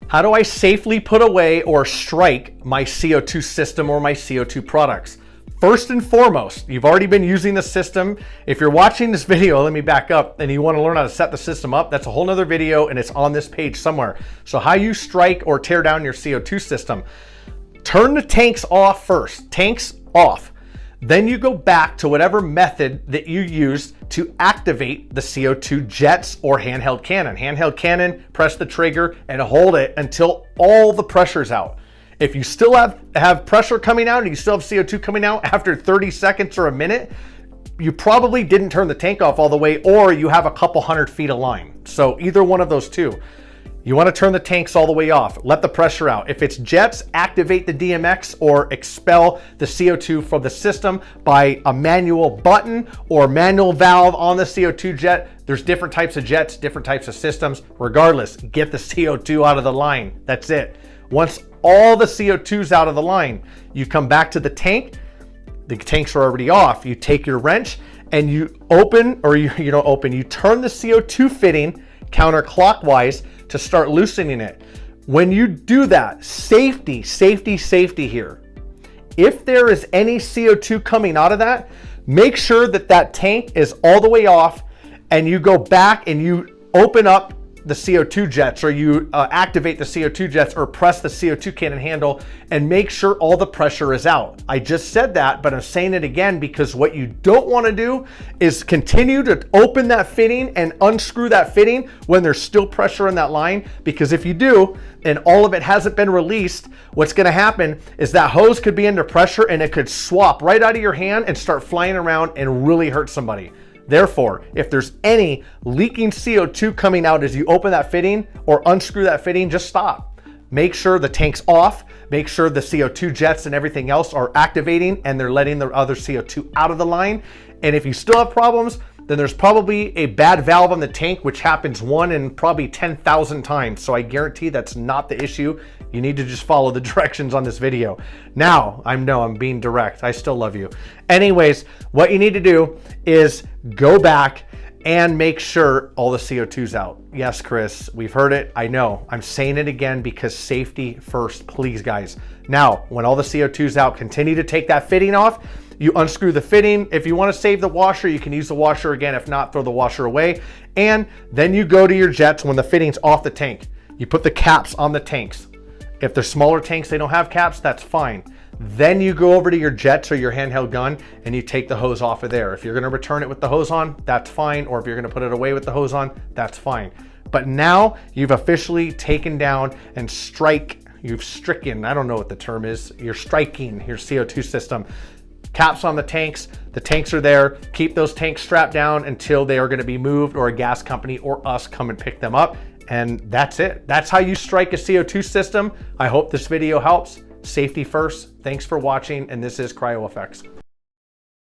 How do I safely put away or strike my CO2 system or my CO2 products? First and foremost, you've already been using the system. If you're watching this video, let me back up, and you want to learn how to set the system up, that's a whole nother video and it's on this page somewhere. So how you strike or tear down your CO2 system. Turn the tanks off first, tanks off. Then you go back to whatever method that you used to activate the CO2 jets or handheld cannon. Handheld cannon, press the trigger and hold it until all the pressure's out. If you still have pressure coming out and you still have CO2 coming out after 30 seconds or a minute, you probably didn't turn the tank off all the way, or you have a couple 100 feet of line. So either one of those two. You want to turn the tanks all the way off. Let the pressure out. If it's jets, activate the DMX or expel the CO2 from the system by a manual button or manual valve on the CO2 jet. There's different types of jets, different types of systems. Regardless, get the CO2 out of the line. That's it. Once all the CO2's out of the line, you come back to the tank. The tanks are already off. You take your wrench and you open, or you don't open, you turn the CO2 fitting counterclockwise to start loosening it. When you do that, safety here. If there is any CO2 coming out of that, make sure that that tank is all the way off and you go back and you open up the CO2 jets, or you activate the CO2 jets or press the CO2 cannon handle and make sure all the pressure is out. I just said that, but I'm saying it again because what you don't want to do is continue to open that fitting and unscrew that fitting when there's still pressure in that line, because if you do and all of it hasn't been released, what's going to happen is that hose could be under pressure and it could swap right out of your hand and start flying around and really hurt somebody. Therefore, if there's any leaking CO2 coming out as you open that fitting or unscrew that fitting, just stop. Make sure the tank's off. Make sure the CO2 jets and everything else are activating and they're letting the other CO2 out of the line. And if you still have problems, then there's probably a bad valve on the tank, which happens 1 in probably 10,000 times. So I guarantee that's not the issue. You need to just follow the directions on this video. Now, I'm being direct. I still love you. Anyways, what you need to do is go back and make sure all the CO2's out. Yes, Chris, we've heard it. I know. I'm saying it again because safety first, please, guys. Now, when all the CO2's out, continue to take that fitting off. You unscrew the fitting. If you want to save the washer, you can use the washer again. If not, throw the washer away. And then you go to your jets when the fitting's off the tank. You put the caps on the tanks. If they're smaller tanks, they don't have caps, that's fine. Then you go over to your jets or your handheld gun and you take the hose off of there. If you're going to return it with the hose on, that's fine. Or if you're going to put it away with the hose on, that's fine. But now you've officially taken down and you've stricken, I don't know what the term is, you're striking your CO2 system. Caps on the tanks are there. Keep those tanks strapped down until they are going to be moved, or a gas company or us come and pick them up. And that's it. That's how you strike a CO2 system. I hope this video helps. Safety first. Thanks for watching, and this is CryoFX.